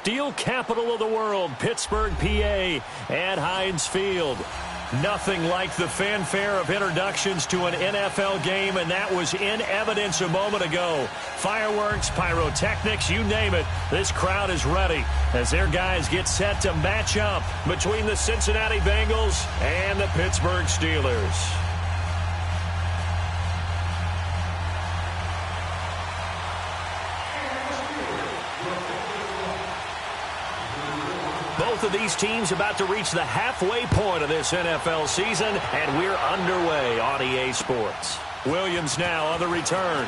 steel capital of the world, Pittsburgh, PA, at Heinz Field. Nothing like the fanfare of introductions to an NFL game, and that was in evidence a moment ago. Fireworks, pyrotechnics, you name it. This crowd is ready as their guys get set to match up between the Cincinnati Bengals and the Pittsburgh Steelers. Both of these teams about to reach the halfway point of this NFL season, and we're underway on EA Sports. Williams now on the return.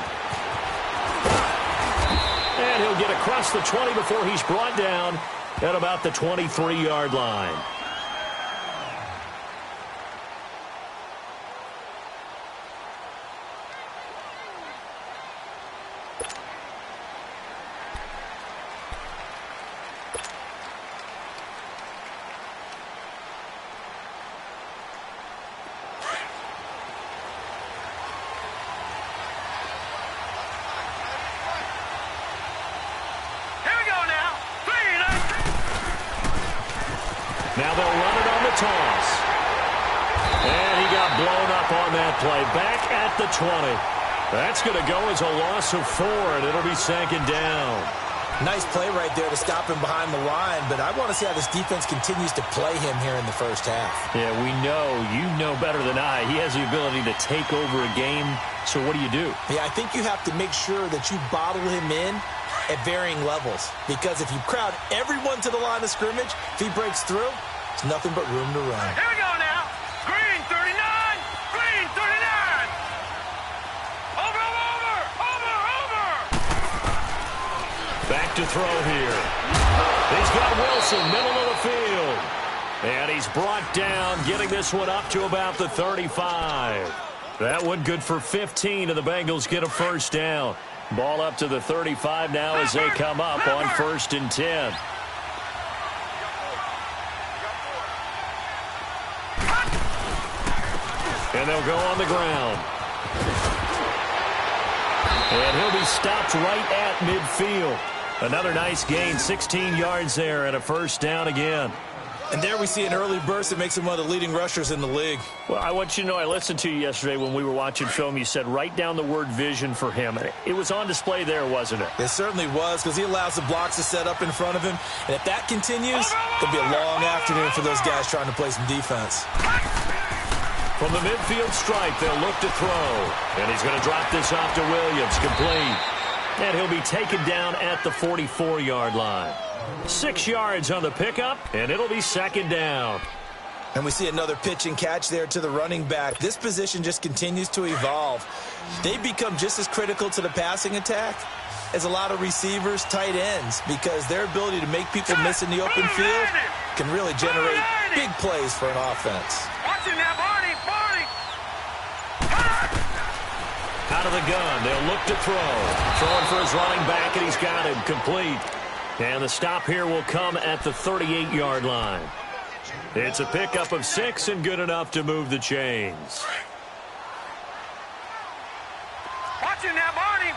And he'll get across the 20 before he's brought down at about the 23-yard line. Now they'll run it on the toss. And he got blown up on that play. Back at the 20. That's going to go as a loss of 4, and it'll be second down. Nice play right there to stop him behind the line, but I want to see how this defense continues to play him here in the first half. Yeah, we know. You know better than I. He has the ability to take over a game, so what do you do? Yeah, I think you have to make sure that you bottle him in at varying levels, because if you crowd everyone to the line of scrimmage, if he breaks through, it's nothing but room to run. Here we go now. Green 39. Green 39. Over. Back to throw here. He's got Wilson, middle of the field. And he's brought down, getting this one up to about the 35. That one good for 15, and the Bengals get a first down. Ball up to the 35 now as they come up on 1st and 10. And they'll go on the ground. And he'll be stopped right at midfield. Another nice gain, 16 yards there, and a first down again. And there we see an early burst that makes him one of the leading rushers in the league. Well, I want you to know, I listened to you yesterday when we were watching film. You said write down the word vision for him. It was on display there, wasn't it? It certainly was, because he allows the blocks to set up in front of him. And if that continues, it'll be a long afternoon for those guys trying to play some defense. From the midfield stripe, they'll look to throw. And he's going to drop this off to Williams, complete. And he'll be taken down at the 44-yard line. 6 yards on the pickup, and it'll be second down. And we see another pitch and catch there to the running back. This position just continues to evolve. They become just as critical to the passing attack as a lot of receivers, tight ends, because their ability to make people miss in the open field can really generate big plays for an offense. Watching that, Barney. Out of the gun, they'll look to throw. Throwing for his running back, and he's got him complete. And the stop here will come at the 38-yard line. It's a pickup of 6 and good enough to move the chains. Watching that, Barney.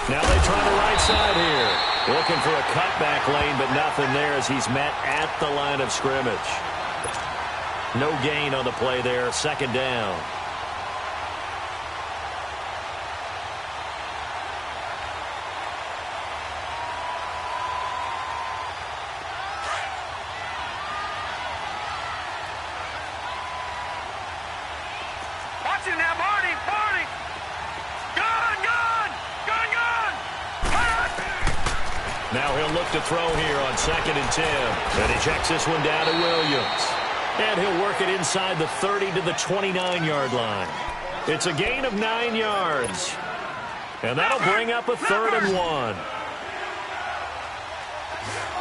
Now they try the right side here. Looking for a cutback lane, but nothing there as he's met at the line of scrimmage. No gain on the play there. Second down. Watching that, Barney. Gun. Now he'll look to throw here on 2nd and 10. And he checks this one down to Williams. And he'll work it inside the 30 to the 29-yard line. It's a gain of 9 yards. And that'll bring up a 3rd and 1.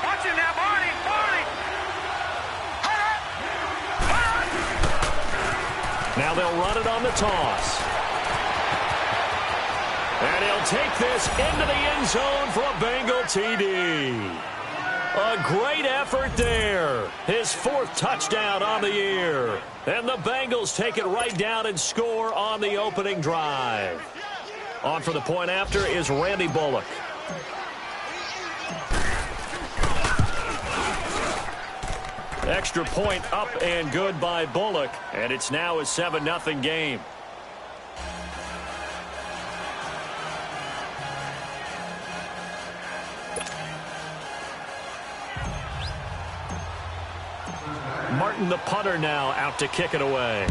Watching that, Barney. Now they'll run it on the toss. And he'll take this into the end zone for a Bengal TD. A great effort there. His 4th touchdown on the year. And the Bengals take it right down and score on the opening drive. On for the point after is Randy Bullock. Extra point up and good by Bullock. And it's now a 7-0 game. Martin, the punter, now out to kick it away.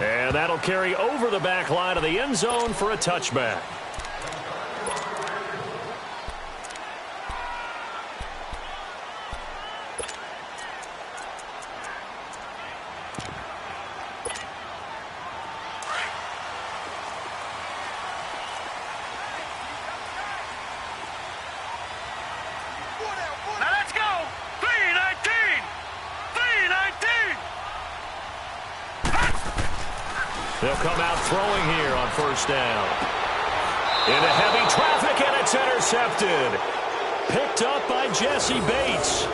And that'll carry over the back line of the end zone for a touchback. Now let's go. 319. 319. They'll come out throwing here on first down. Into heavy traffic, and it's intercepted. Picked up by Jesse Bates.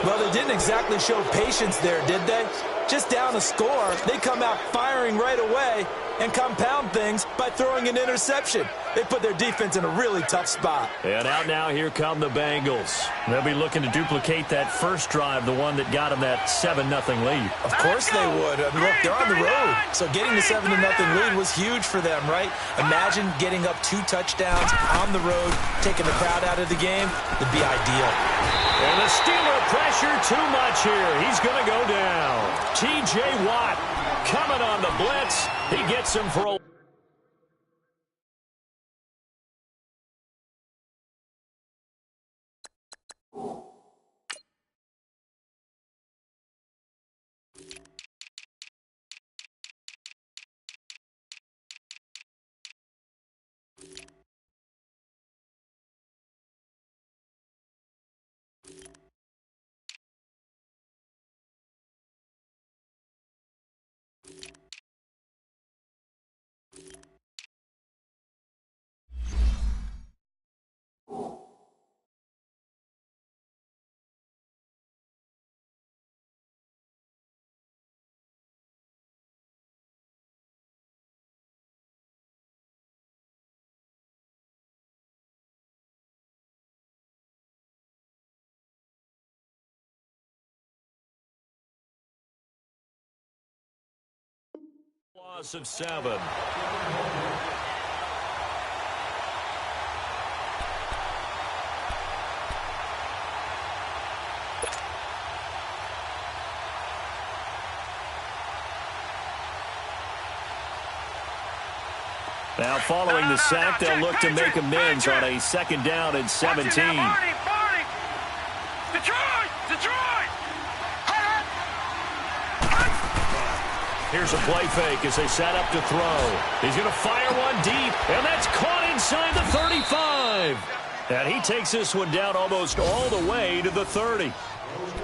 Well, they didn't exactly show patience there, did they? Just down a score, they come out firing right away and compound things by throwing an interception. They put their defense in a really tough spot. And out now, here come the Bengals. They'll be looking to duplicate that first drive, the one that got them that 7-0 lead. Of course they would. I mean, look, they're on the road. So getting the 7-0 lead was huge for them, right? Imagine getting up 2 touchdowns on the road, taking the crowd out of the game. It'd be ideal. And the Steeler pressure too much here. He's going to go down. T.J. Watt coming on the blitz. He gets him for a... Loss of 7. Now following the sack, they'll look to make amends on a 2nd down and 17. Detroit! Here's a play fake as they set up to throw. He's going to fire one deep, and that's caught inside the 35. And he takes this one down almost all the way to the 30.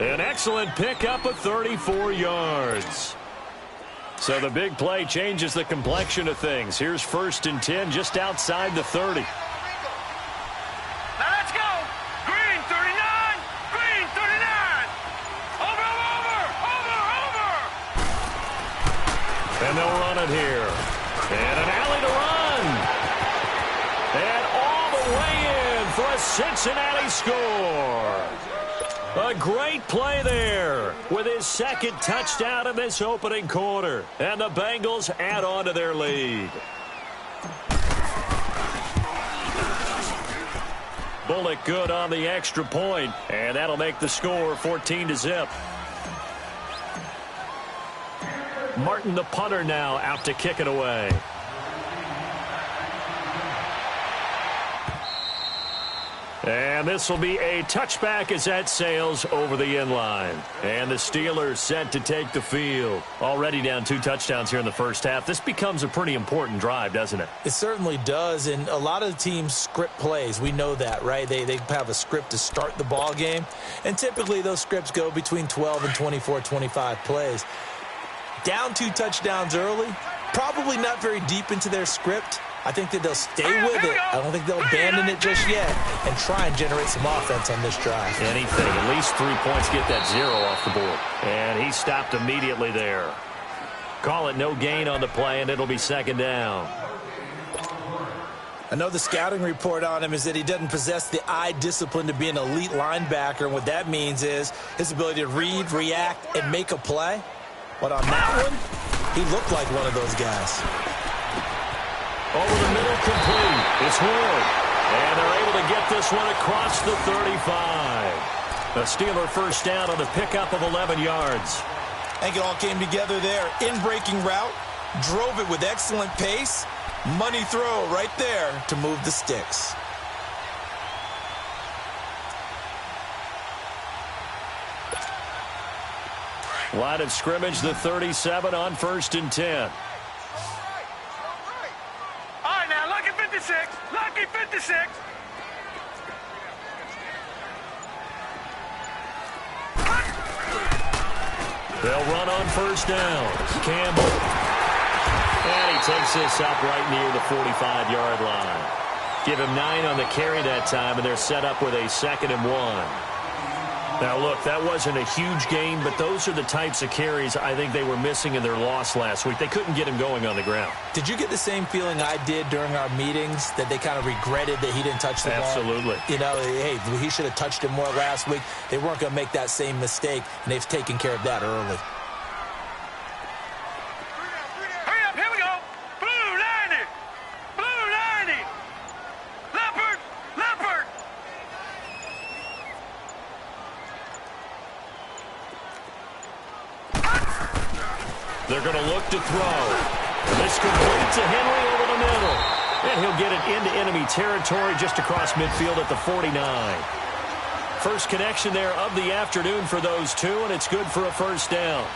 An excellent pickup of 34 yards. So the big play changes the complexion of things. Here's 1st and 10 just outside the 30. Now let's go. Green 39. Green 39. Over. And they'll run it here. And an alley to run. And all the way in for a Cincinnati score. A great play there with his 2nd touchdown in this opening quarter. And the Bengals add on to their lead. Bullock good on the extra point, and that'll make the score 14-0. Martin, the punter, now out to kick it away. And this will be a touchback as that sails over the end line. And the Steelers set to take the field. Already down 2 touchdowns here in the first half. This becomes a pretty important drive, doesn't it? It certainly does, and a lot of the teams script plays. We know that, right? They have a script to start the ball game, and typically those scripts go between 12 and 24, 25 plays. Down 2 touchdowns early, probably not very deep into their script. I think that they'll stay with it. I don't think they'll abandon it just yet and try and generate some offense on this drive. Anything. At least 3 points, get that 0 off the board. And he stopped immediately there. Call it no gain on the play, and it'll be second down. I know the scouting report on him is that he doesn't possess the eye discipline to be an elite linebacker. And what that means is his ability to read, react, and make a play. But on that one, he looked like one of those guys. Over the middle, complete. It's Ward. And they're able to get this one across the 35. A Steeler first down on a pickup of 11 yards. I think it all came together there. In-breaking route, drove it with excellent pace. Money throw right there to move the sticks. Line of scrimmage, the 37 on 1st and 10. All right, now, lucky 56. Lucky 56. They'll run on first down. Campbell. And he takes this up right near the 45-yard line. Give him 9 on the carry that time, and they're set up with a 2nd and 1. Now, look, that wasn't a huge gain, but those are the types of carries I think they were missing in their loss last week. They couldn't get him going on the ground. Did you get the same feeling I did during our meetings, that they kind of regretted that he didn't touch the ball? Absolutely. You know, hey, he should have touched it more last week. They weren't going to make that same mistake, and they've taken care of that early. They're going to look to throw. This complete to Henry over the middle. And he'll get it into enemy territory just across midfield at the 49. First connection there of the afternoon for those two, and it's good for a first down.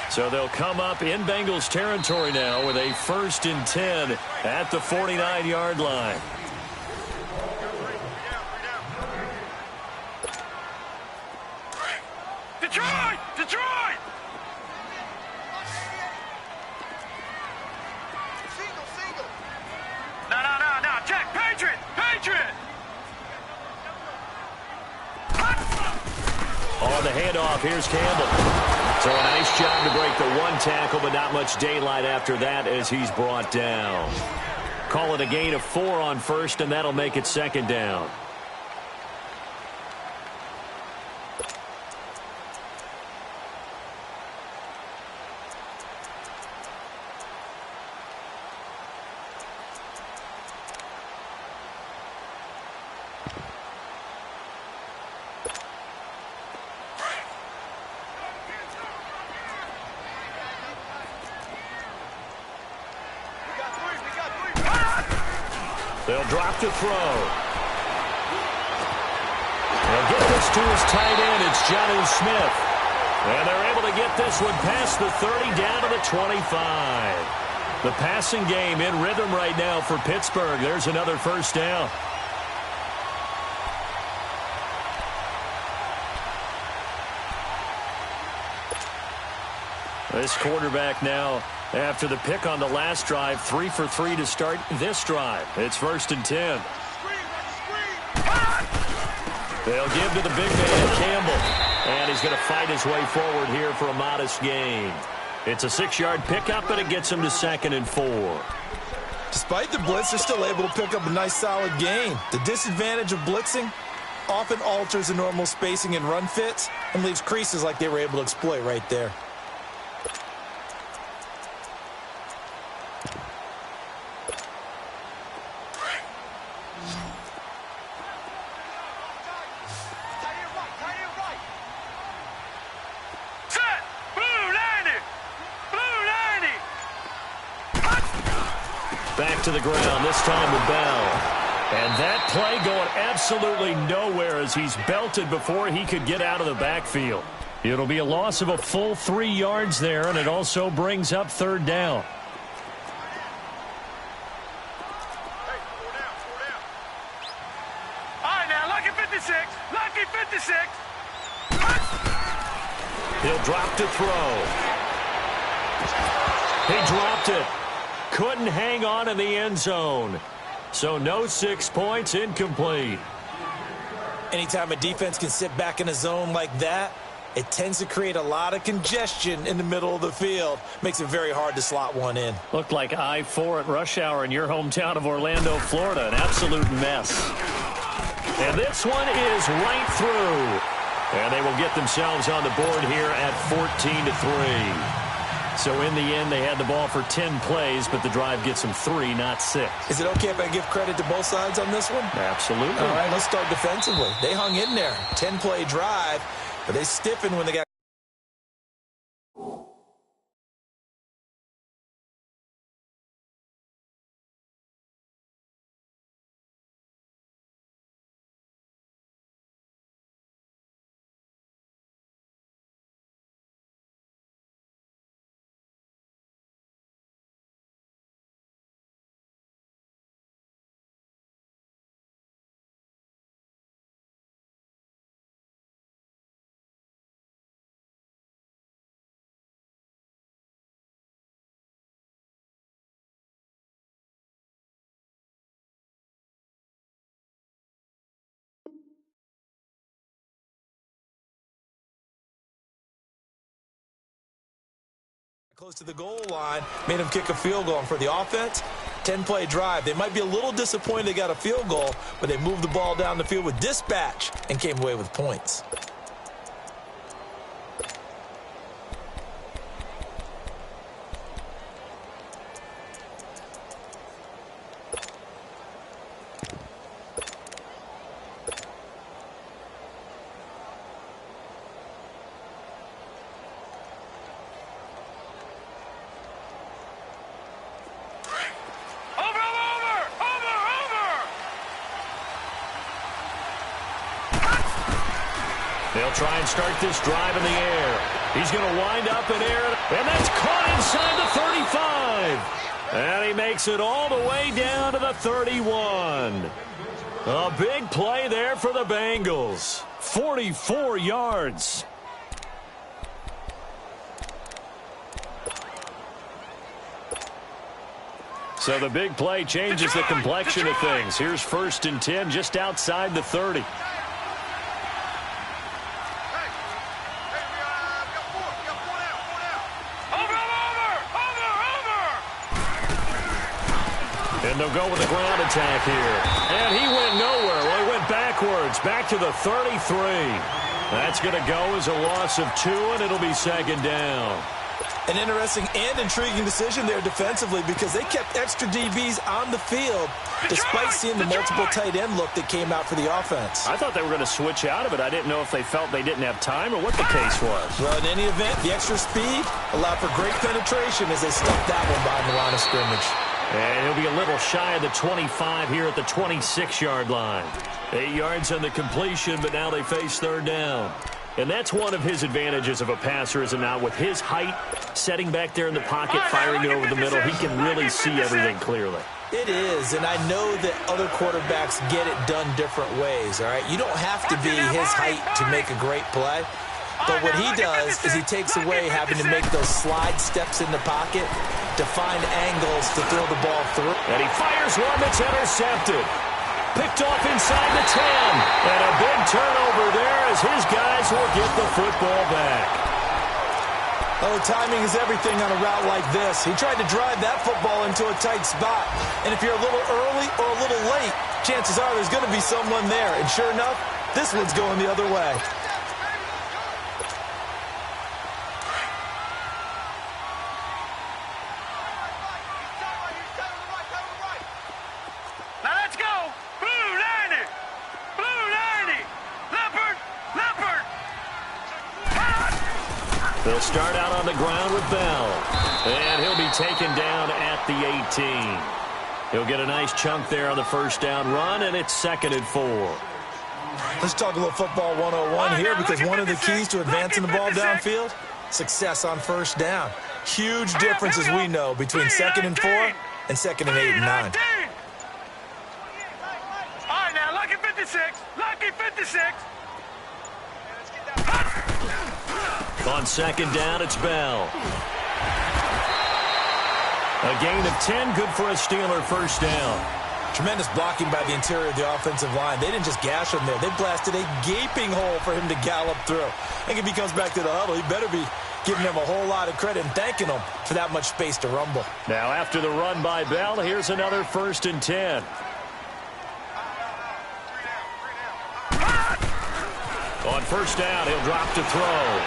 So they'll come up in Bengals territory now with a 1st and 10 at the 49-yard line. Detroit! Single. No. Check. Patriot! On the handoff, here's Campbell. So a nice job to break the 1 tackle, but not much daylight after that as he's brought down. Call it a gain of 4 on 1st, and that'll make it 2nd down. They'll drop to throw. They'll get this to his tight end. It's Jonnu Smith. And they're able to get this one past the 30 down to the 25. The passing game in rhythm right now for Pittsburgh. There's another first down. This quarterback now, after the pick on the last drive, 3 for 3 to start this drive. It's 1st and 10. They'll give to the big man, Campbell. And he's going to fight his way forward here for a modest gain. It's a 6-yard pickup, and it gets him to 2nd and 4. Despite the blitz, they're still able to pick up a nice, solid gain. The disadvantage of blitzing often alters the normal spacing and run fits and leaves creases like they were able to exploit right there. Back to the ground, this time with Bell. And that play going absolutely nowhere as he's belted before he could get out of the backfield. It'll be a loss of a full 3 yards there, and it also brings up 3rd down. All right, now, lucky 56. He'll drop to throw. He dropped it. Couldn't hang on in the end zone. So no 6 points, incomplete. Anytime a defense can sit back in a zone like that, it tends to create a lot of congestion in the middle of the field. Makes it very hard to slot one in. Looked like I-4 at rush hour in your hometown of Orlando, Florida. An absolute mess. And this one is right through. And they will get themselves on the board here at 14-3. So in the end, they had the ball for 10 plays, but the drive gets them 3, not 6. Is it okay if I give credit to both sides on this one? Absolutely. All right, let's start defensively. They hung in there. 10-play drive, but they stiffened when they got... close to the goal line, made him kick a field goal. And for the offense, 10-play drive. They might be a little disappointed they got a field goal, but they moved the ball down the field with dispatch and came away with points. They'll try and start this drive in the air. He's going to wind up in air, and that's caught inside the 35. And he makes it all the way down to the 31. A big play there for the Bengals. 44 yards. So the big play changes the complexion of things. Here's 1st and 10 just outside the 30. And they'll go with a ground attack here. And he went nowhere. Well, he went backwards, back to the 33. That's going to go as a loss of 2, and it'll be 2nd down. An interesting and intriguing decision there defensively because they kept extra DBs on the field despite seeing the multiple tight end look that came out for the offense. I thought they were going to switch out of it. I didn't know if they felt they didn't have time or what the case was. Well, in any event, the extra speed allowed for great penetration as they stuffed that one behind the line of scrimmage. And he'll be a little shy of the 25 here at the 26-yard line. 8 yards on the completion, but now they face 3rd down. And that's one of his advantages of a passer, is it not? With his height, setting back there in the pocket, firing it over the middle, he can really see everything clearly. It is, and I know that other quarterbacks get it done different ways, all right? You don't have to be his height to make a great play. But what he does is he takes away having to make those slide steps in the pocket to find angles to throw the ball through. And he fires one that's intercepted. Picked off inside the 10. And a big turnover there as his guys will get the football back. Oh, timing is everything on a route like this. He tried to drive that football into a tight spot. And if you're a little early or a little late, chances are there's going to be someone there. And sure enough, this one's going the other way. They'll start out on the ground with Bell. And he'll be taken down at the 18. He'll get a nice chunk there on the 1st down run, and it's 2nd and 4. Let's talk a little football 101 here because one of the keys to advancing the ball downfield, success on 1st down. Huge difference, as we know, between 2nd and 4 and 2nd and 8 and 9. All right, now, lucky 56. Lucky 56. On second down, it's Bell. A gain of 10, good for a Steeler first down. Tremendous blocking by the interior of the offensive line. They didn't just gash him there. They blasted a gaping hole for him to gallop through. I think if he comes back to the huddle, he better be giving them a whole lot of credit and thanking them for that much space to rumble. Now after the run by Bell, here's another 1st and 10. On first down, he'll drop to throw.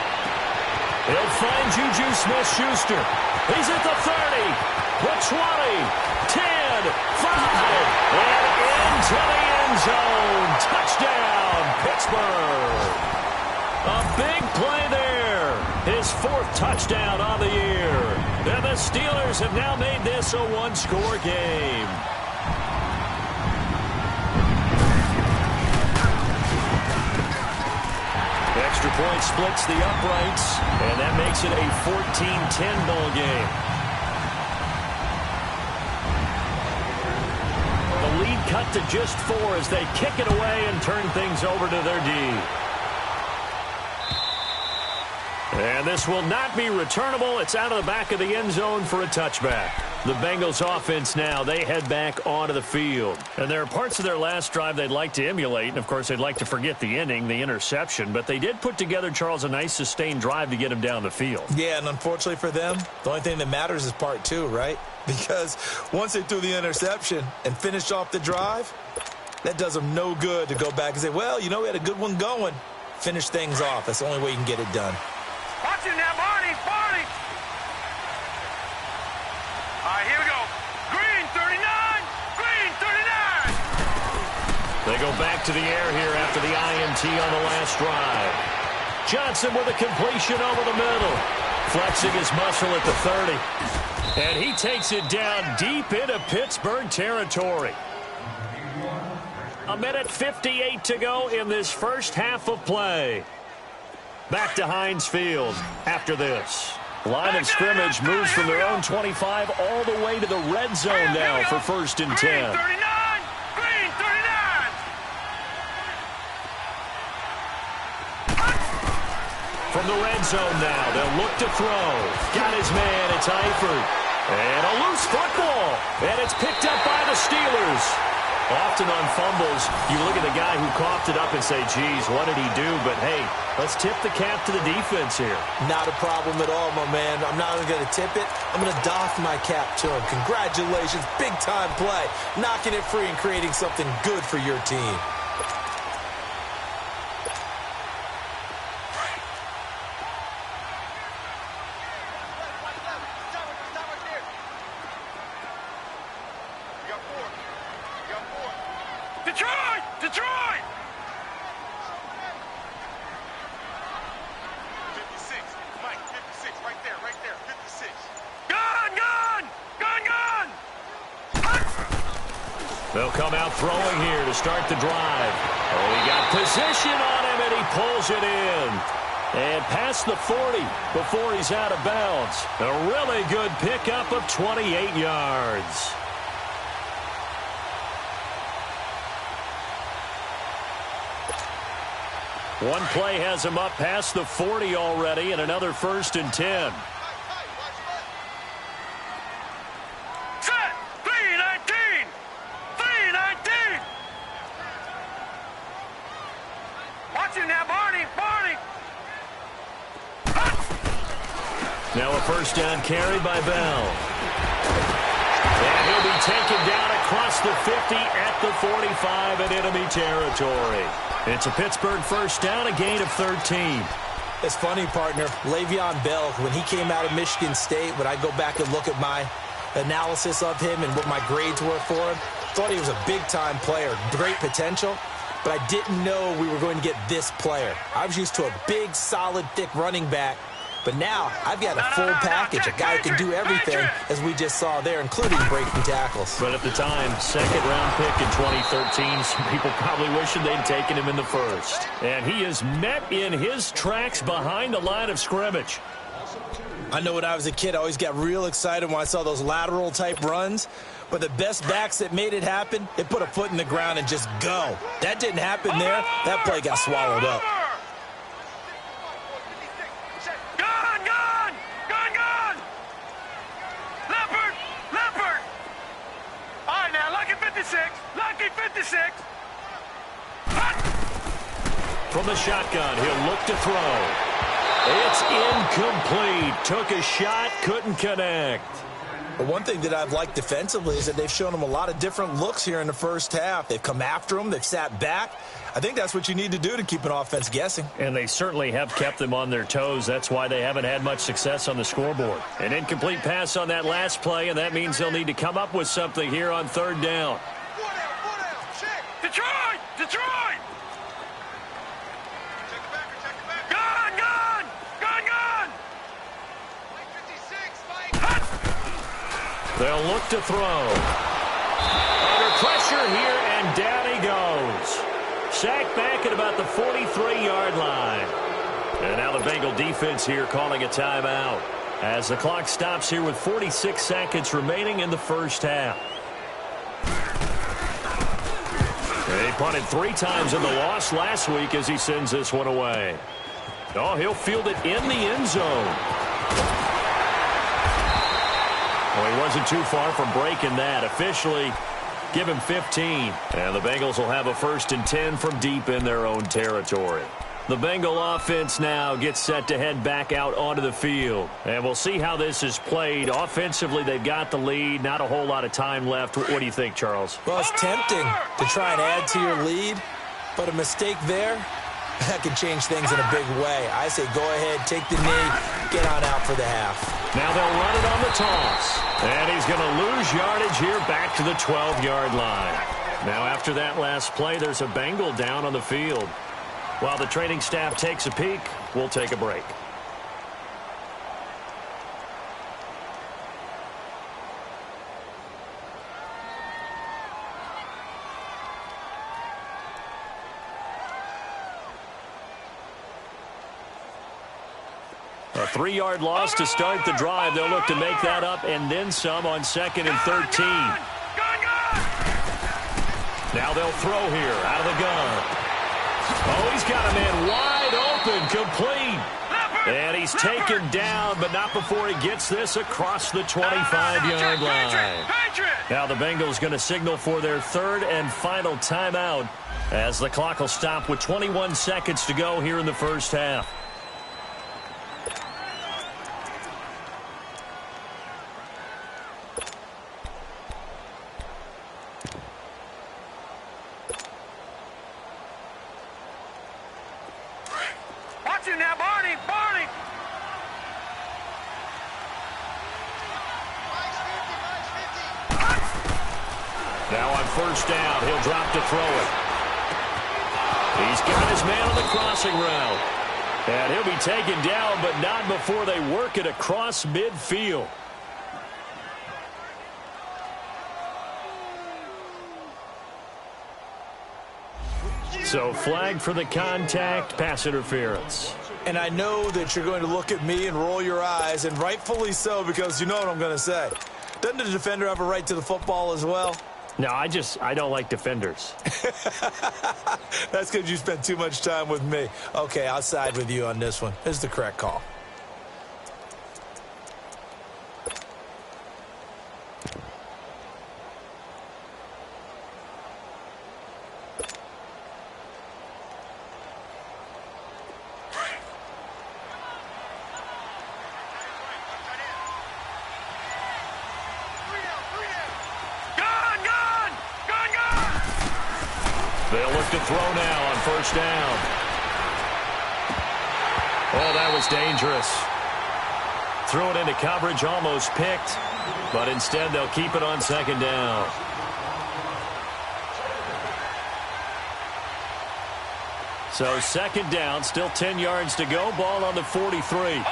He'll find Juju Smith-Schuster. He's at the 30, the 20, 10, 5, and into the end zone. Touchdown, Pittsburgh. A big play there. His 4th touchdown on the year. And the Steelers have now made this a 1-score game. Extra point splits the uprights, and that makes it a 14-10 ball game. The lead cut to just 4 as they kick it away and turn things over to their D. And this will not be returnable. It's out of the back of the end zone for a touchback. The Bengals offense now, they head back onto the field. And there are parts of their last drive they'd like to emulate. And, of course, they'd like to forget the ending, the interception. But they did put together, Charles, a nice sustained drive to get him down the field. Yeah, and unfortunately for them, the only thing that matters is part 2, right? Because once they threw the interception and finished off the drive, that does them no good to go back and say, well, you know, we had a good one going. Finish things off. That's the only way you can get it done. Watch him now, Barney, Barney. All right, here we go. Green, 39, Green, 39. They go back to the air here after the INT on the last drive. Johnson with a completion over the middle. Flexing his muscle at the 30. And he takes it down deep into Pittsburgh territory. 1:58 to go in this first half of play. Back to Heinz Field after this. Line of scrimmage moves from their own 25 all the way to the red zone now for 1st and 10. Green, 39, Green, 39. From the red zone now, they'll look to throw. Got his man, it's Eifert. And a loose football. And it's picked up by the Steelers. Often on fumbles, you look at the guy who coughed it up and say, geez, what did he do? But, hey, let's tip the cap to the defense here. Not a problem at all, my man. I'm not only going to tip it, I'm going to doff my cap to him. Congratulations, big-time play. Knocking it free and creating something good for your team. Detroit, Detroit. 56, Mike, 56, right there, 56. Gun, gun, gun, gun. They'll come out throwing here to start the drive. Oh, he got position on him, and he pulls it in. And past the 40 before he's out of bounds. A really good pickup of 28 yards. One play has him up past the 40 already, and another 1st and 10. Set, 319, 319. Watch him now, Barney, Barney. Now a 1st down carry by Bell. And he'll be taken down across the 50 at the 45 in enemy territory. It's a Pittsburgh 1st down, a gain of 13. It's funny, partner. Le'Veon Bell, when he came out of Michigan State, when I go back and look at my analysis of him and what my grades were for him, thought he was a big-time player, great potential, but I didn't know we were going to get this player. I was used to a big, solid, thick running back, but now I've got a full package, a guy who can do everything, as we just saw there, including breaking tackles. But at the time, 2nd-round pick in 2013, some people probably wishing they'd taken him in the 1st. And he is met in his tracks behind the line of scrimmage. I know when I was a kid, I always got real excited when I saw those lateral-type runs. But the best backs that made it happen, they put a foot in the ground and just go. That didn't happen there. That play got swallowed up. Rookie 56. From the shotgun, he'll look to throw. It's incomplete. Took a shot, couldn't connect. But one thing that I've liked defensively is that they've shown him a lot of different looks here in the first half. They've come after him. They've sat back. I think that's what you need to do to keep an offense guessing. And they certainly have kept them on their toes. That's why they haven't had much success on the scoreboard. An incomplete pass on that last play, and that means they'll need to come up with something here on third down. Detroit! Detroit! Check it back, check it back. Gun! Gun! Gun! Gun! Mike 56, Mike. They'll look to throw. Under pressure here, and down he goes. Sacked back at about the 43-yard line. And now the Bengal defense here calling a timeout as the clock stops here with 46 seconds remaining in the first half. He punted 3 times in the loss last week as he sends this one away. Oh, he'll field it in the end zone. Well, he wasn't too far from breaking that. Officially, give him 15. And the Bengals will have a 1st and 10 from deep in their own territory. The Bengal offense now gets set to head back out onto the field. And we'll see how this is played. Offensively, they've got the lead. Not a whole lot of time left. What do you think, Charles? Well, it's tempting to try and add to your lead, but a mistake there, that can change things in a big way. I say go ahead, take the knee, get on out for the half. Now they'll run it on the toss. And he's going to lose yardage here back to the 12-yard line. Now after that last play, there's a Bengal down on the field. While the training staff takes a peek, we'll take a break. A 3-yard loss to start the drive. They'll look to make that up and then some on 2nd and 13. Now they'll throw here out of the gun. Oh, he's got a man wide open, complete. And he's taken down, but not before he gets this across the 25-yard line. Now the Bengals going to signal for their 3rd and final timeout as the clock will stop with 21 seconds to go here in the first half. Now, Barney! Barney! Now on 1st down, he'll drop to throw it. He's got his man on the crossing route. And he'll be taken down, but not before they work it across midfield. So flag for the contact, pass interference. And I know that you're going to look at me and roll your eyes, and rightfully so, because you know what I'm going to say. Doesn't the defender have a right to the football as well? No, I don't like defenders. That's because you spent too much time with me. Okay, I'll side with you on this one. This is the correct call. They'll look to throw now on 1st down. Oh, that was dangerous. Threw it into coverage, almost picked, but instead they'll keep it on 2nd down. So 2nd down, still 10 yards to go, ball on the 43.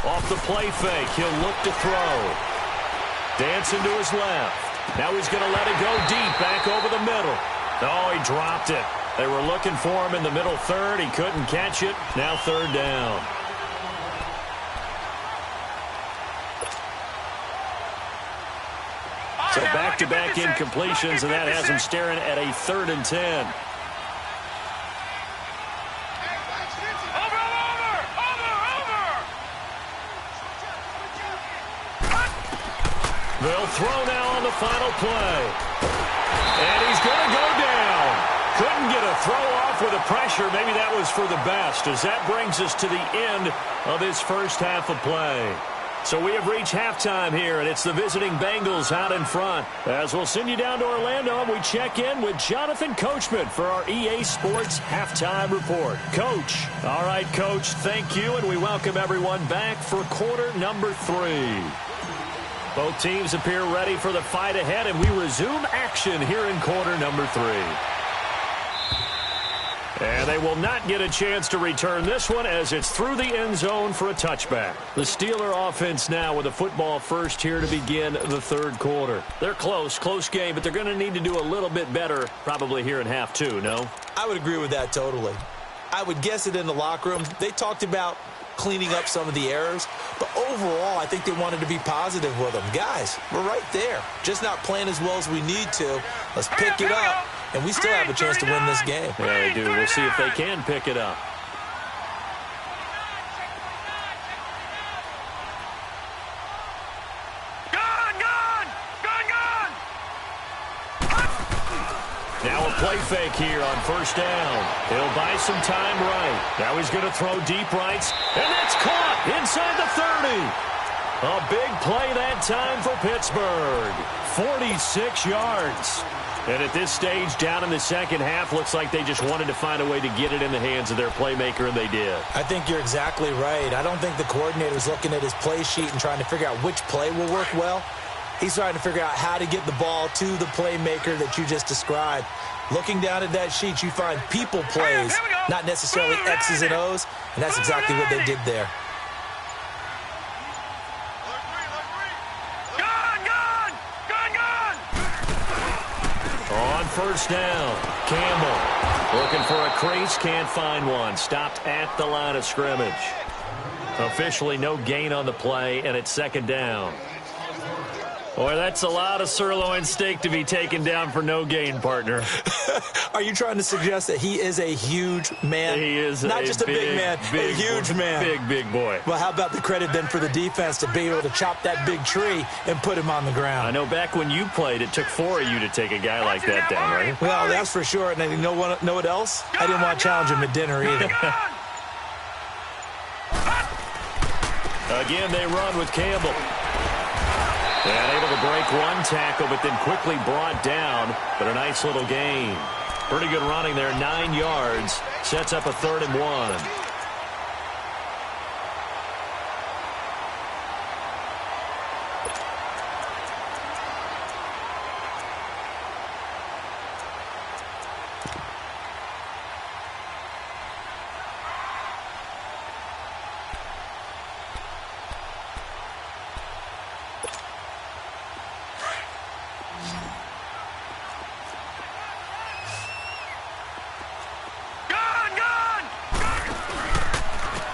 Off the play fake, he'll look to throw. Dancing to his left. Now he's going to let it go deep, back over the middle. Oh, he dropped it. They were looking for him in the middle 3rd. He couldn't catch it. Now 3rd down. So back-to-back incompletions, and that has him staring at a 3rd and 10. They'll throw now on the final play. And he's going to go down. Couldn't get a throw off with the pressure. Maybe that was for the best, as that brings us to the end of this first half of play. So we have reached halftime here, and it's the visiting Bengals out in front. As we'll send you down to Orlando, and we check in with Jonathan Coachman for our EA Sports Halftime Report. Coach. All right, Coach, thank you, and we welcome everyone back for quarter number 3. Both teams appear ready for the fight ahead, and we resume action here in quarter number 3. And they will not get a chance to return this one as it's through the end zone for a touchback. The Steeler offense now with a football first here to begin the third quarter. They're close game, but they're going to need to do a little bit better probably here in half 2, no? I would agree with that totally. I would guess it in the locker room. They talked about cleaning up some of the errors, but overall, I think they wanted to be positive with them. Guys, we're right there. Just not playing as well as we need to. Let's pick it up, and we still have a chance to win this game. Yeah, they do. We'll see if they can pick it up. Now a play fake here on first down. He'll buy some time right. Now he's going to throw deep rights, and that's caught inside the 30. A big play that time for Pittsburgh. 46 yards. And at this stage, down in the second half, looks like they just wanted to find a way to get it in the hands of their playmaker, and they did. I think you're exactly right. I don't think the coordinator's looking at his play sheet and trying to figure out which play will work well. He's trying to figure out how to get the ball to the playmaker that you just described. Looking down at that sheet, you find people plays, not necessarily X's and O's, and that's exactly what they did there. On first down, Campbell looking for a crease, can't find one. Stopped at the line of scrimmage. Officially no gain on the play, and it's second down. Boy, that's a lot of sirloin steak to be taken down for no gain, partner. Are you trying to suggest that he is a huge man? He is not just a big man, a huge man. Big boy. Well, how about the credit then for the defense to be able to chop that big tree and put him on the ground? I know back when you played, it took 4 of you to take a guy like that down, right? Well, that's for sure. And you know what else? I didn't want to challenge him at dinner either. Again, they run with Campbell. And able to break one tackle, but then quickly brought down. But a nice little gain. Pretty good running there, 9 yards. Sets up a 3rd and 1.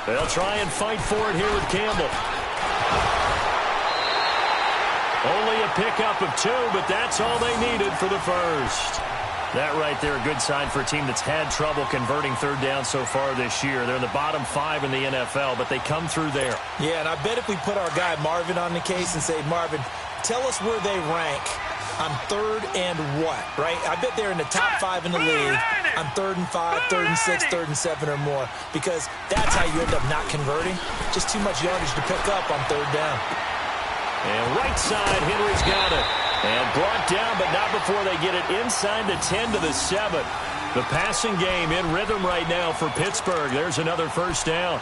They'll try and fight for it here with Campbell. Only a pickup of 2, but that's all they needed for the first. That right there, a good sign for a team that's had trouble converting third down so far this year. They're in the bottom 5 in the NFL, but they come through there. Yeah, and I bet if we put our guy Marvin on the case and say, Marvin, tell us where they rank on 3rd and what, right? I bet they're in the top 5 in the league on 3rd and 5, 3rd and 6, 3rd and 7 or more, because that's how you end up not converting. Just too much yardage to pick up on 3rd down. And right side, Henry's got it. And brought down, but not before they get it inside the 10 to the 7. The passing game in rhythm right now for Pittsburgh. There's another first down.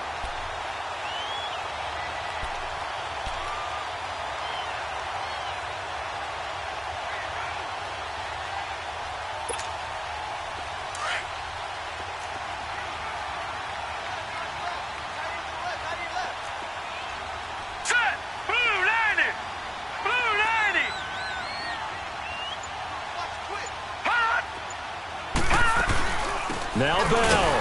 Now Bell,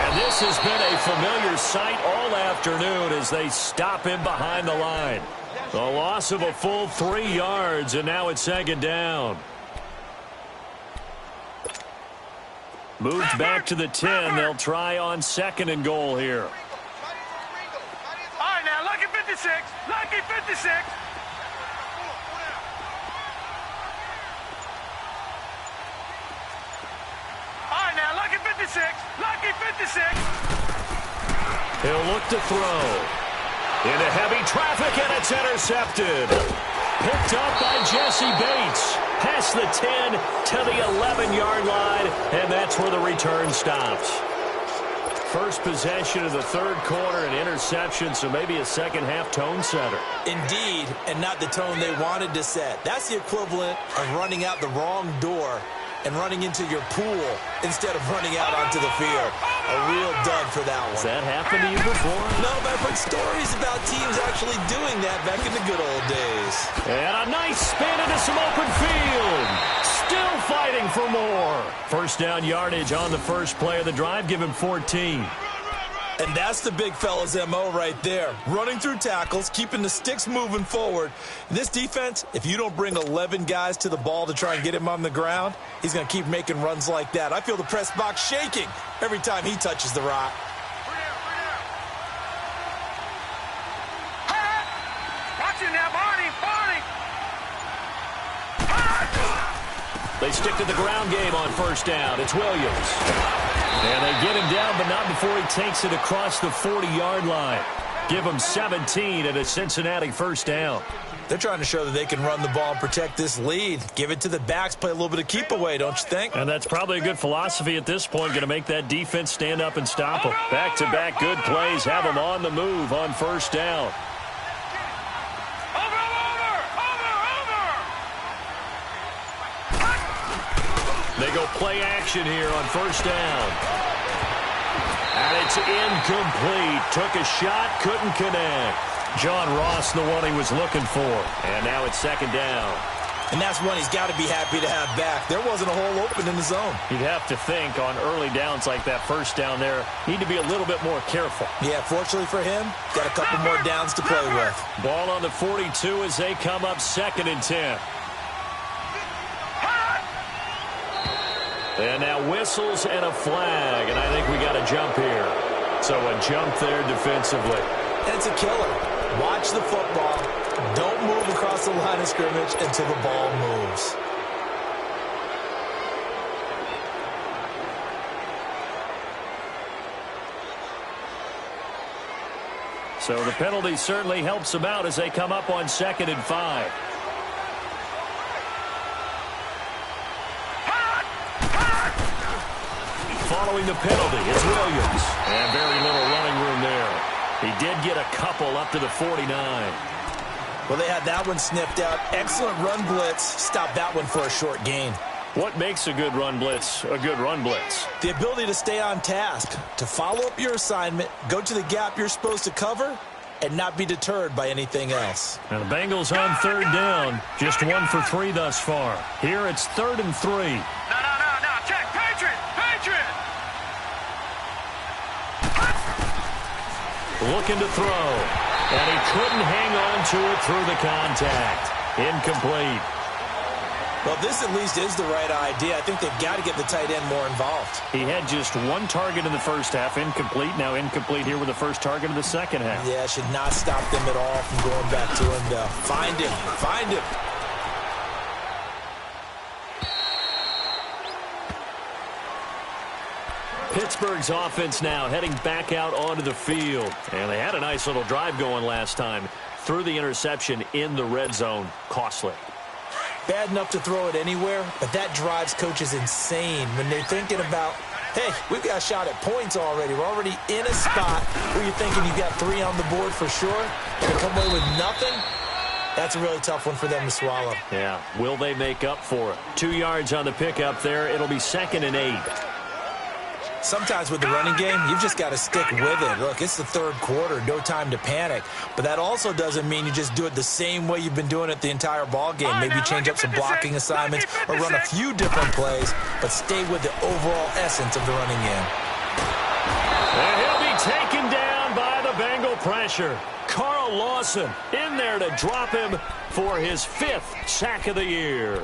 and this has been a familiar sight all afternoon as they stop him behind the line. A loss of a full 3 yards, and now it's second down. Moved back to the 10. They'll try on 2nd and goal here. All right, now, lucky 56. Lucky 56. 56. Lucky 56. He'll look to throw. Into heavy traffic, and it's intercepted. Picked up by Jesse Bates. Past the 10 to the 11-yard line, and that's where the return stops. First possession of the third quarter, an interception, so maybe a second-half tone setter. Indeed, and not the tone they wanted to set. That's the equivalent of running out the wrong door and running into your pool instead of running out onto the field. A real dud for that one. Has that happened to you before? No, but I've heard stories about teams actually doing that back in the good old days. And a nice spin into some open field. Still fighting for more. First down yardage on the first play of the drive. Give him 14. And that's the big fella's MO right there. Running through tackles, keeping the sticks moving forward. This defense, if you don't bring 11 guys to the ball to try and get him on the ground, he's going to keep making runs like that. I feel the press box shaking every time he touches the rock. Watching now, Barney. They stick to the ground game on first down. It's Williams. And they get him down, but not before he takes it across the 40-yard line. Give him 17 at a Cincinnati first down. They're trying to show that they can run the ball and protect this lead. Give it to the backs, play a little bit of keep away, don't you think? And that's probably a good philosophy at this point, going to make that defense stand up and stop them. Back-to-back good plays, have them on the move on first down. They go play action here on first down. And it's incomplete. Took a shot, couldn't connect. John Ross, the one he was looking for. And now it's second down. And that's one he's got to be happy to have back. There wasn't a hole open in the zone. You'd have to think on early downs like that first down there, need to be a little bit more careful. Yeah, fortunately for him, got a couple more downs to play with. Ball on the 42 as they come up 2nd and 10. And now whistles and a flag, and I think we got a jump here. So a jump there defensively. And it's a killer. Watch the football. Don't move across the line of scrimmage until the ball moves. So the penalty certainly helps them out as they come up on 2nd and 5. Following the penalty, it's Williams. And very little running room there. He did get a couple up to the 49. Well, they had that one sniffed out. Excellent run blitz. Stop that one for a short gain. What makes a good run blitz a good run blitz? The ability to stay on task, to follow up your assignment, go to the gap you're supposed to cover, and not be deterred by anything else. And the Bengals on third down. Just 1 for 3 thus far. Here it's 3rd and 3. No. Check. Patriot. Looking to throw. And he couldn't hang on to it through the contact. Incomplete. Well, this at least is the right idea. I think they've got to get the tight end more involved. He had just 1 target in the first half. Incomplete. Now incomplete here with the first target of the second half. Yeah, should not stop them at all from going back to him, though. Find him. Pittsburgh's offense now heading back out onto the field. And they had a nice little drive going last time. Threw the interception in the red zone. Costly. Bad enough to throw it anywhere, but that drives coaches insane when they're thinking about, hey, we've got a shot at points already. We're already in a spot where you're thinking you've got 3 on the board for sure. And to come away with nothing, that's a really tough one for them to swallow. Yeah, will they make up for it? 2 yards on the pickup there. It'll be 2nd and 8. Sometimes with the running game, you've just got to stick with it. Look, it's the third quarter, no time to panic. But that also doesn't mean you just do it the same way you've been doing it the entire ball game. Maybe change up some blocking assignments or run a few different plays, but stay with the overall essence of the running game. And he'll be taken down by the Bengal pressure. Carl Lawson in there to drop him for his 5th sack of the year.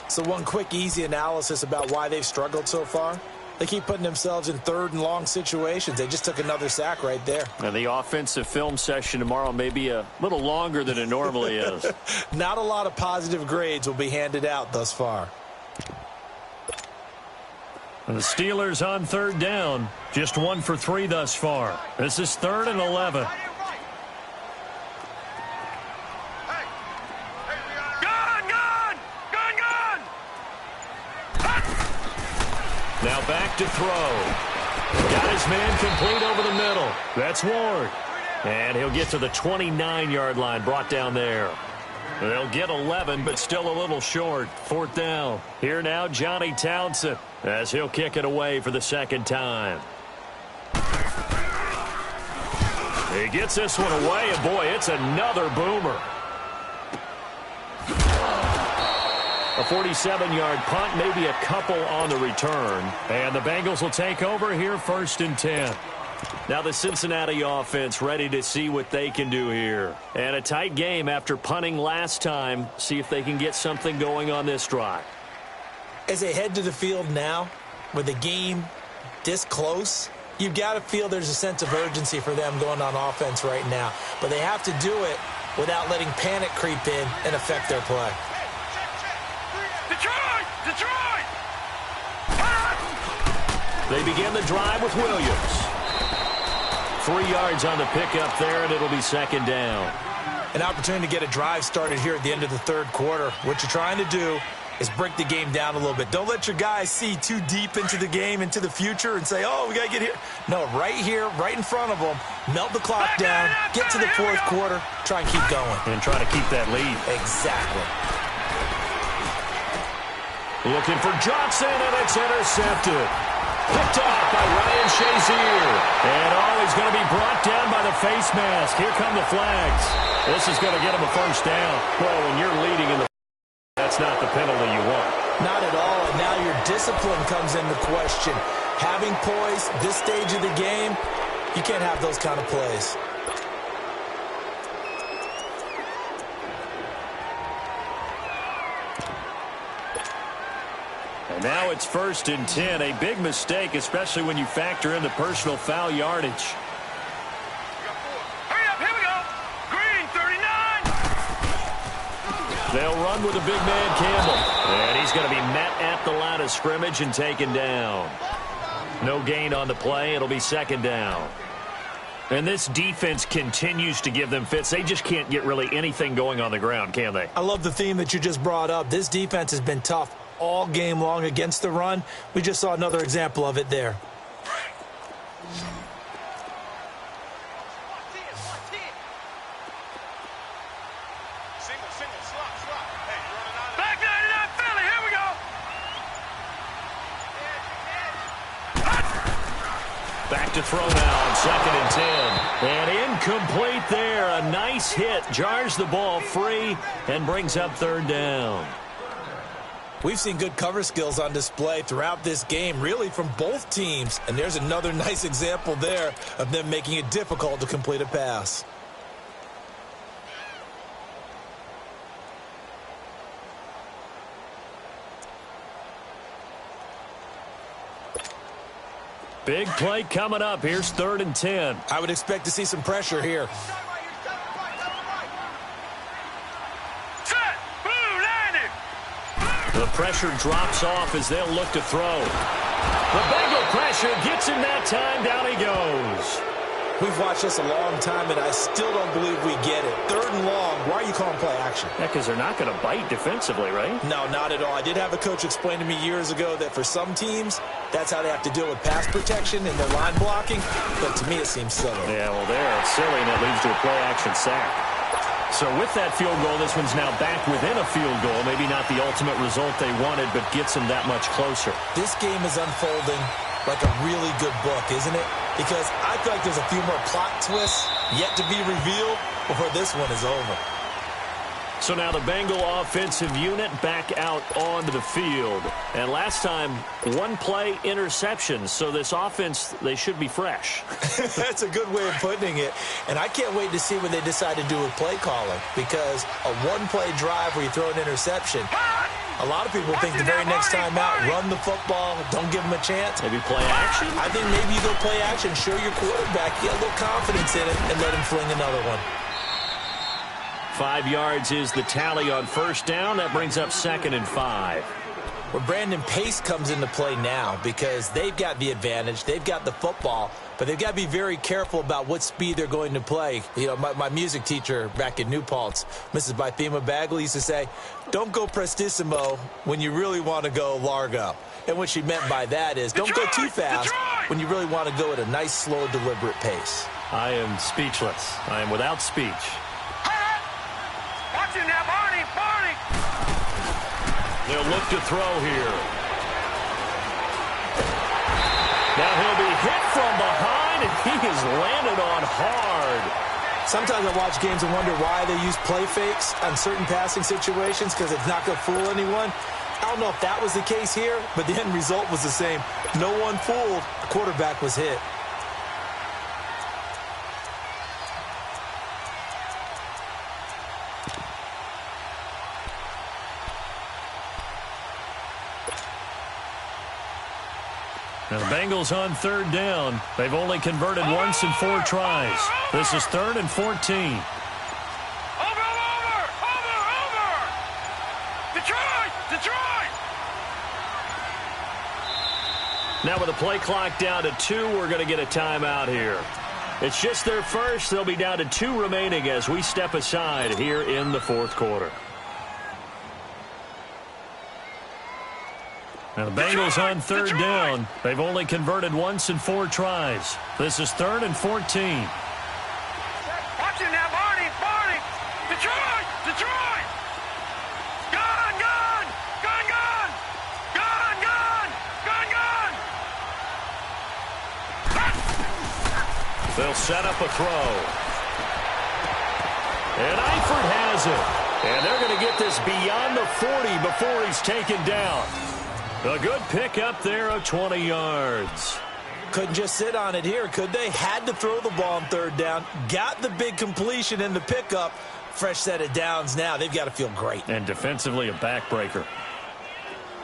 So one quick, easy analysis about why they've struggled so far. They keep putting themselves in 3rd and long situations. They just took another sack right there. And the offensive film session tomorrow may be a little longer than it normally is. Not a lot of positive grades will be handed out thus far. And the Steelers on third down. Just 1 for 3 thus far. This is 3rd and 11. Now back to throw. Got his man complete over the middle. That's Ward. And he'll get to the 29-yard line, brought down there. They'll get 11, but still a little short. 4th down. Here now, Johnny Townsend, as he'll kick it away for the 2nd time. He gets this one away, and boy, it's another boomer. A 47-yard punt, maybe a couple on the return. And the Bengals will take over here, 1st and 10. Now the Cincinnati offense ready to see what they can do here. And a tight game after punting last time. See if they can get something going on this drive. As they head to the field now, with the game this close, you've got to feel there's a sense of urgency for them going on offense right now. But they have to do it without letting panic creep in and affect their play. Detroit! They begin the drive with Williams. 3 yards on the pickup there, and it'll be 2nd down. An opportunity to get a drive started here at the end of the 3rd quarter. What you're trying to do is break the game down a little bit. Don't let your guys see too deep into the game, into the future, and say, oh, we got to get here. No, right here, right in front of them, melt the clock down, get to the 4th quarter, try and keep going. And try to keep that lead. Exactly. Looking for Johnson, and it's intercepted. Picked off by Ryan Shazier. And he's going to be brought down by the face mask. Here come the flags. This is going to get him a 1st down. Well, when you're leading in the that's not the penalty you want. Not at all, and now your discipline comes into question. Having poise this stage of the game, you can't have those kind of plays. And now it's 1st and 10. A big mistake, especially when you factor in the personal foul yardage. Hurry up, here we go. Green, 39. They'll run with a big man, Campbell. And he's going to be met at the line of scrimmage and taken down. No gain on the play. It'll be 2nd down. And this defense continues to give them fits. They just can't get really anything going on the ground, can they? I love the theme that you just brought up. This defense has been tough all game long against the run. We just saw another example of it there. Back 99 Philly, here we go. Back to throw now on 2nd and 10. And incomplete there. A nice hit. Jars the ball free and brings up 3rd down. We've seen good cover skills on display throughout this game, really from both teams. And there's another nice example there of them making it difficult to complete a pass. Big play coming up. Here's 3rd and 10. I would expect to see some pressure here. The pressure drops off as they'll look to throw. The Bengal pressure gets him that time. Down he goes. We've watched this a long time, and I still don't believe we get it. 3rd and long. Why are you calling play action? Yeah, because they're not going to bite defensively, right? No, not at all. I did have a coach explain to me years ago that for some teams, that's how they have to deal with pass protection and their line blocking. But to me, it seems silly. Yeah, well, there it's silly, and it leads to a play action sack. So with that field goal, this one's now back within a field goal. Maybe not the ultimate result they wanted, but gets them that much closer. This game is unfolding like a really good book, isn't it? Because I feel like there's a few more plot twists yet to be revealed before this one is over. So now the Bengal offensive unit back out onto the field. And last time, 1 play interceptions. So this offense, they should be fresh. That's a good way of putting it. And I can't wait to see what they decide to do with play calling. Because a 1-play drive where you throw an interception, a lot of people think the very next time out, run the football, don't give them a chance. Maybe play action? I think maybe you go play action, show your quarterback, get a little confidence in it, and let him fling another one. 5 yards is the tally on 1st down. That brings up 2nd and 5. where Brandon Pace comes into play now because they've got the advantage. They've got the football, but they've got to be very careful about what speed they're going to play. You know, my music teacher back in New Paltz, Mrs. Bythema Bagley, used to say, don't go prestissimo when you really want to go largo. And what she meant by that is don't go too fast when you really want to go at a nice, slow, deliberate pace. I am speechless. I am without speech. Watch it now, Barney, Barney. They'll look to throw here. Now he'll be hit from behind, and he is landed on hard. Sometimes I watch games and wonder why they use play fakes on certain passing situations because it's not going to fool anyone. I don't know if that was the case here, but the end result was the same. No one fooled. The quarterback was hit. Now the Bengals on third down. They've only converted once in 4 tries. This is 3rd and 14. Over. Detroit. Now with the play clock down to 2, we're going to get a timeout here. It's just their first. They'll be down to 2 remaining as we step aside here in the 4th quarter. Now the Bengals on third down. They've only converted once in 4 tries. This is 3rd and 14. Watch it now, Barney. Detroit. Gun. They'll set up a throw. And Eifert has it. And they're going to get this beyond the 40 before he's taken down. A good pickup there of 20 yards. Couldn't just sit on it here, could they? Had to throw the ball on third down. Got the big completion in the pickup. Fresh set of downs now. They've got to feel great. And defensively a backbreaker.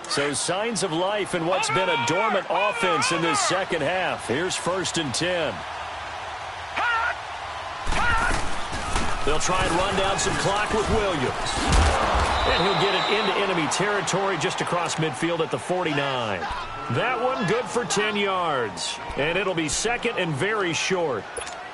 So signs of life in what's been a dormant offense in this second half. Here's 1st and 10. They'll try and run down some clock with Williams. And he'll get it into enemy territory just across midfield at the 49. That one good for 10 yards. And it'll be 2nd and very short.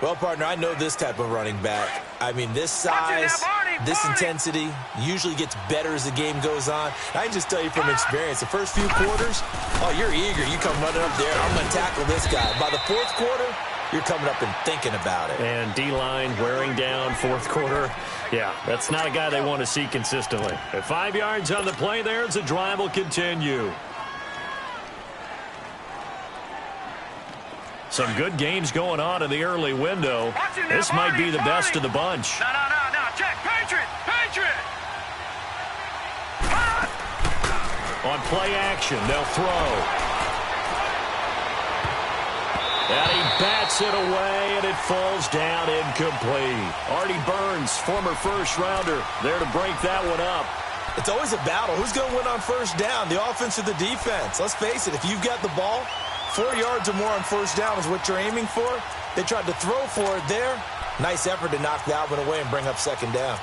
Well, partner, I know this type of running back. I mean, this size, this intensity usually gets better as the game goes on. I can just tell you from experience, the first few quarters, oh, you're eager. You come running up there, I'm going to tackle this guy. By the 4th quarter, you're coming up and thinking about it. And D-line wearing down 4th quarter. Yeah, that's not a guy they want to see consistently. At 5 yards on the play there, the drive will continue. Some good games going on in the early window. This might be the best of the bunch. No. Check. Patriot. On play action, they'll throw. And he bats it away, and it falls down incomplete. Artie Burns, former first-rounder, there to break that one up. It's always a battle. Who's going to win on first down, the offense or the defense? Let's face it, if you've got the ball, 4 yards or more on first down is what you're aiming for. They tried to throw for it there. Nice effort to knock that one away and bring up 2nd down.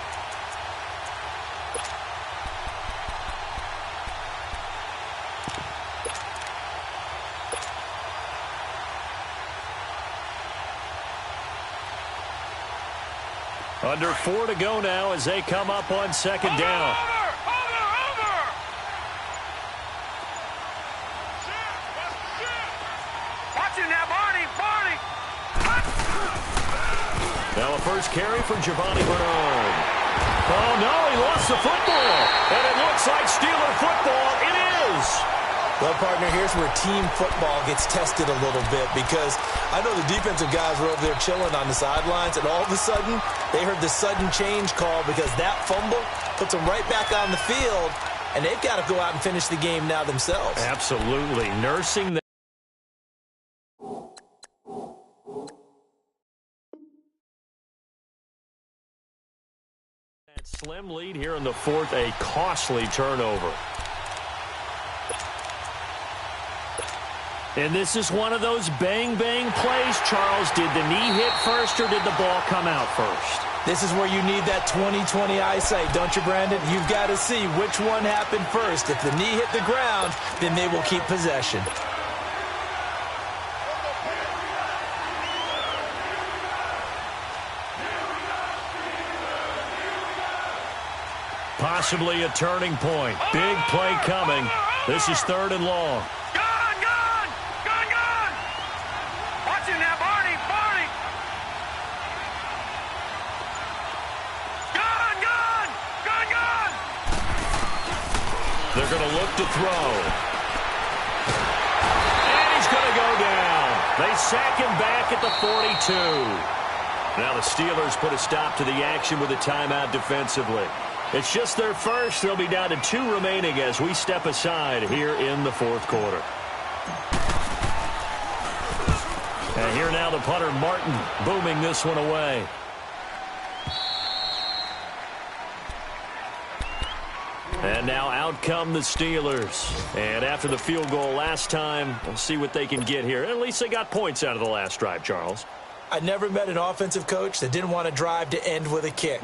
Under 4 to go now as they come up on 2nd down. Over. Watch it now, Barney. Now a first carry from Giovanni Bernard. Oh, no, he lost the football. And it looks like Steeler football. It is. Well, partner, here's where team football gets tested a little bit because I know the defensive guys were over there chilling on the sidelines, and all of a sudden, they heard the sudden change call because that fumble puts them right back on the field, and they've got to go out and finish the game now themselves. Absolutely. Nursing that slim lead here in the 4th, a costly turnover. And this is one of those bang-bang plays, Charles. Did the knee hit first or did the ball come out first? This is where you need that 20/20 eyesight, don't you, Brandon? You've got to see which one happened first. If the knee hit the ground, then they will keep possession. Possibly a turning point. Big play coming. This is 3rd and long. Watch him now, Barney. Gun. They're going to look to throw. And he's going to go down. They sack him back at the 42. Now the Steelers put a stop to the action with a timeout defensively. It's just their first. They'll be down to 2 remaining as we step aside here in the 4th quarter. And here now the punter, Martin, booming this one away. And now out come the Steelers. And after the field goal last time, we'll see what they can get here. At least they got points out of the last drive, Charles. I never met an offensive coach that didn't want a drive to end with a kick.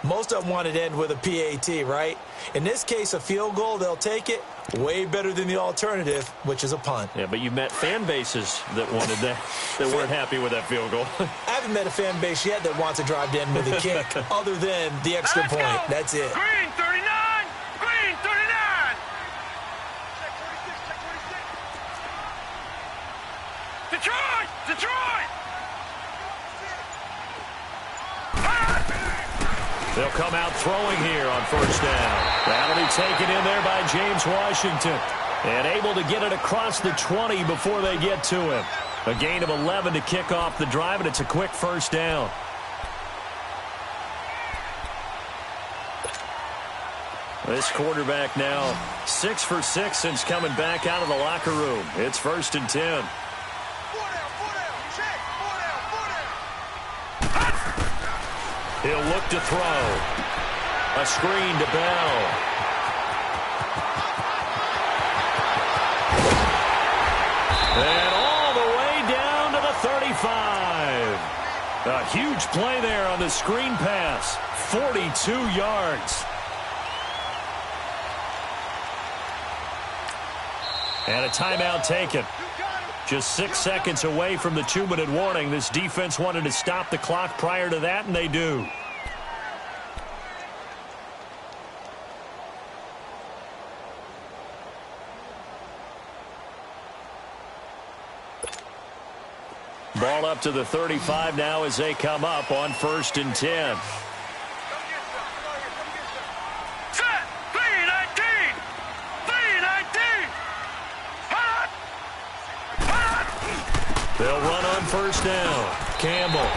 Most of them wanted to end with a PAT, right? In this case, a field goal, they'll take it. Way better than the alternative, which is a punt. Yeah, but you met fan bases that wanted that, that weren't happy with that field goal. I haven't met a fan base yet that wants a drive to end with a kick, other than the extra Let's point. go. That's it. Green 39. Green 39. Check 26. Detroit. They'll come out throwing here on 1st down. That'll be taken in there by James Washington. And able to get it across the 20 before they get to him. A gain of 11 to kick off the drive, and it's a quick 1st down. This quarterback now 6 for 6 since coming back out of the locker room. It's 1st and 10. 4 down. Check. 4 down. He'll look to throw. A screen to Bell. And all the way down to the 35. A huge play there on the screen pass. 42 yards. And a timeout taken. Just 6 seconds away from the 2-minute warning. This defense wanted to stop the clock prior to that, and they do. Ball up to the 35 now as they come up on 1st and 10. Set. 319. 319. They'll run on 1st down. Campbell.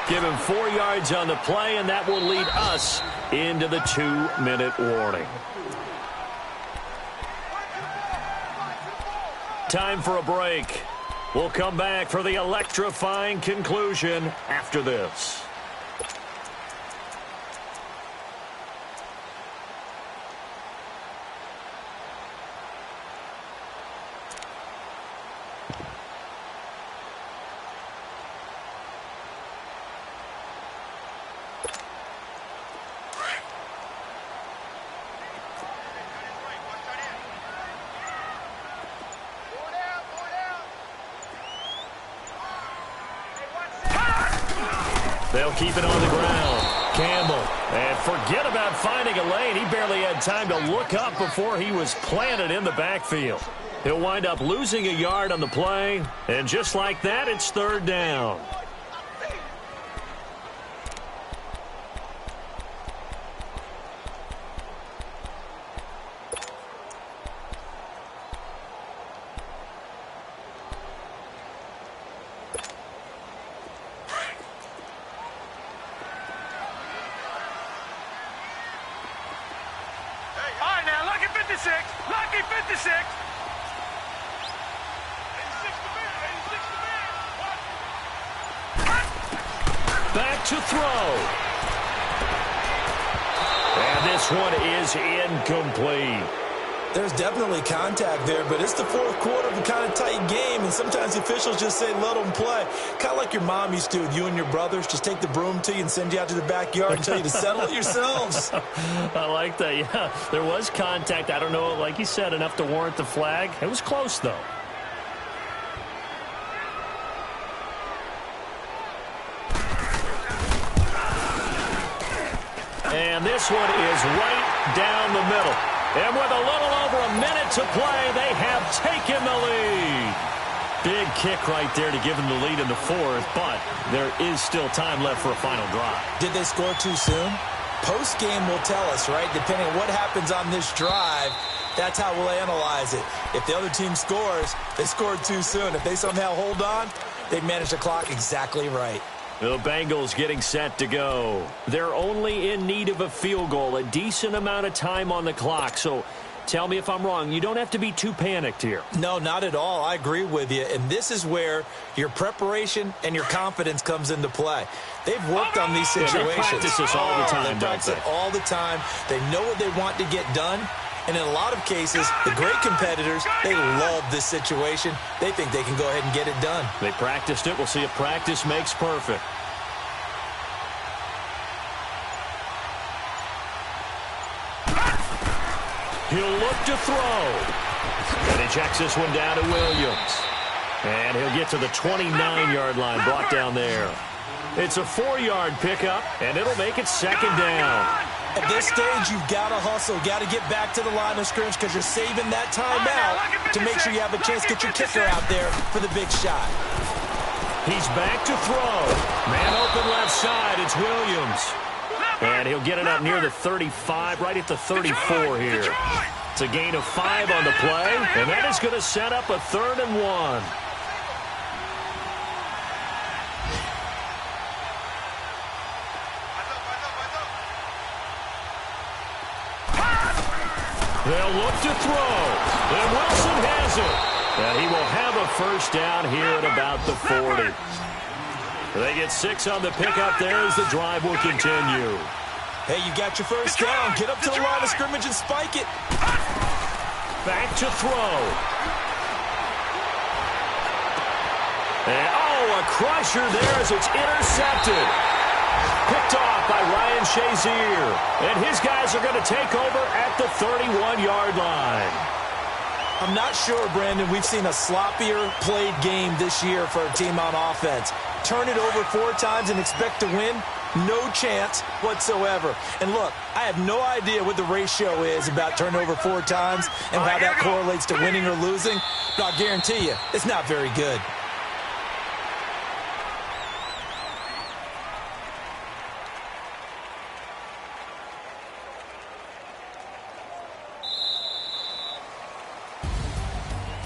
Give him 4 yards on the play, and that will lead us into the 2-minute warning. Time for a break. We'll come back for the electrifying conclusion after this. They'll keep it on the ground. Campbell. And forget about finding a lane. He barely had time to look up before he was planted in the backfield. He'll wind up losing a yard on the play. And just like that, it's 3rd down. Lucky 56. 86 Back to throw. And this one is incomplete. There's definitely contact there, but it's the fourth quarter of a kind of tight game, and sometimes the officials just say, let them play. Kind of like your mom used to with you and your brothers. Just take the broom to you and send you out to the backyard and tell you to settle it yourselves. I like that, yeah. There was contact. I don't know, like you said, enough to warrant the flag. It was close, though. And this one is right down the middle. And with a little over a minute to play, they have taken the lead. Big kick right there to give them the lead in the fourth, but there is still time left for a final drive. Did they score too soon? Post-game will tell us, right? Depending on what happens on this drive, that's how we'll analyze it. If the other team scores, they scored too soon. If they somehow hold on, they manage the clock exactly right. The Bengals getting set to go. They're only in need of a field goal, a decent amount of time on the clock. So tell me if I'm wrong. You don't have to be too panicked here. No, not at all. I agree with you. And this is where your preparation and your confidence comes into play. They've worked on these situations. Yeah, they practice this all the time, They practice it all the time. They know what they want to get done. And in a lot of cases, the great competitors, they love this situation. They think they can go ahead and get it done. They practiced it. We'll see if practice makes perfect. He'll look to throw. And he checks this one down to Williams. And he'll get to the 29-yard line, brought down there. It's a 4-yard pickup, and it'll make it second down. At this stage, you've got to hustle, got to get back to the line of scrimmage because you're saving that time out to make sure you have a chance to get your kicker out there for the big shot. He's back to throw. Man open left side, it's Williams. And he'll get it up near the 35, right at the 34 here. It's a gain of 5 on the play, and that is going to set up a 3rd and 1. They'll look to throw. And Wilson has it. And he will have a first down here at about the 40. They get 6 on the pickup there as the drive will continue. Hey, you got your first down. Get up to the line of scrimmage and spike it. Back to throw. And, oh, a crusher there as it's intercepted. Picked off by Ryan Shazier. And his guys are going to take over at the 31-yard line. I'm not sure, Brandon, we've seen a sloppier played game this year for a team on offense. Turn it over 4 times and expect to win? No chance whatsoever. And look, I have no idea what the ratio is about turnover 4 times and how that correlates to winning or losing, but I'll guarantee you, it's not very good.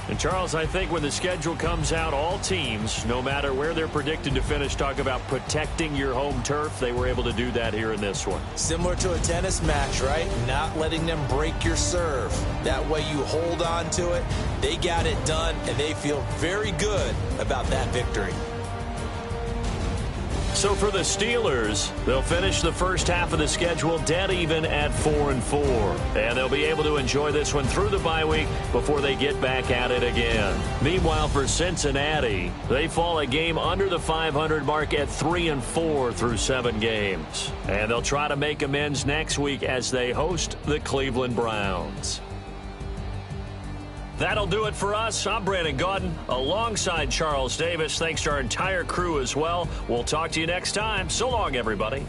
And, Charles, I think when the schedule comes out, all teams, no matter where they're predicted to finish, talk about protecting your home turf. They were able to do that here in this one. Similar to a tennis match, right? Not letting them break your serve. That way you hold on to it. They got it done, and they feel very good about that victory. So for the Steelers, they'll finish the first half of the schedule dead even at 4-4. And they'll be able to enjoy this one through the bye week before they get back at it again. Meanwhile, for Cincinnati, they fall a game under the 500 mark at 3-4 through 7 games. And they'll try to make amends next week as they host the Cleveland Browns. That'll do it for us. I'm Brandon Gaudin alongside Charles Davis. Thanks to our entire crew as well. We'll talk to you next time. So long, everybody.